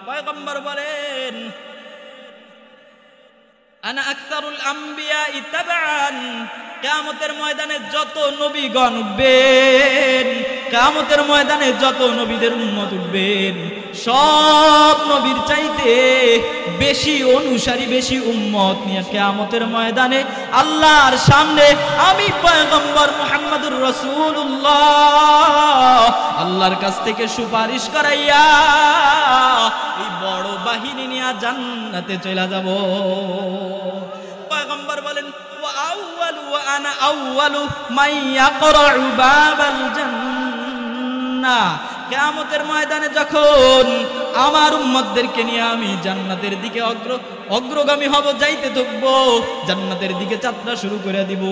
পয়গম্বর বলেন আনা আকসারুল আম্বিয়া ইত্তাবাআন, কিয়ামতের ময়দানে যত নবীগণ উঠবেন, কিয়ামতের ময়দানে যত নবীদের উম্মত উঠবেন, সব নবীর চাইতে বেশি অনুসারী, বেশি উম্মত নিয়ে কিয়ামতের ময়দানে আল্লাহর সামনে আমি পয়গম্বর মুহাম্মদুর রাসূলুল্লাহ আল্লাহর কাছ থেকে সুপারিশ করাইয়া এই বড় বাহিনী নিয়ে জান্নাতে চলে যাব। পয়গম্বর বলেন ওয়া আনা আউয়ালু মান ইয়াকরাউ বাবাল জান্নাহ, কিয়ামতের ময়দানে যখন আমার উম্মতদেরকে নিয়ে আমি জান্নাতের দিকে অগ্রগামী হব, যাইতে থাকবো, জান্নাতের দিকে যাত্রা শুরু করে দিব,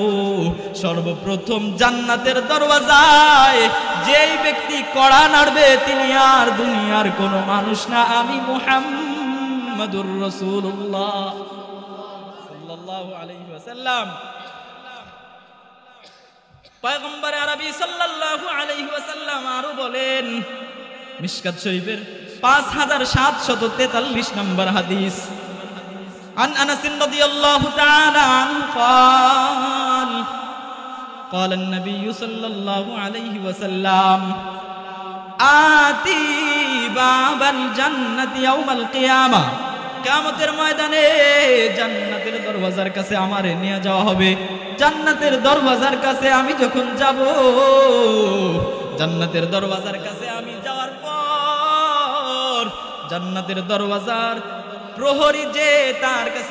সর্বপ্রথম জান্নাতের দরওয়াজায় যেই ব্যক্তি কড়া নাড়বে তিনি আর দুনিয়ার কোনো মানুষ না, আমি মুহাম্মাদুর রাসূলুল্লাহ সাল্লাল্লাহু আলাইহি ওয়াসাল্লাম। পয়গম্বর আরবি সাল্লাল্লাহু আলাইহি ওয়াসাল্লাম আরো বলেন, মিশকাত শরীফের 5743 নম্বর হাদিস, আন আনাস রাদিয়াল্লাহু তাআলা আনহু قال قال النبي صلى الله عليه وسلم آتي باب الجنة يوم القيامة, কিয়ামতের ময়দানে জান্নাতের দরওয়াজার কাছে আমারে নিয়ে যাওয়া হবে। জান্নাতের দরওয়াজার কাছে আমি যখন যাব, জান্নাতের দরওয়াজার কাছে আমি যাওয়ার পর জান্নাতের দরওয়াজার প্রহরী যে তার কাছে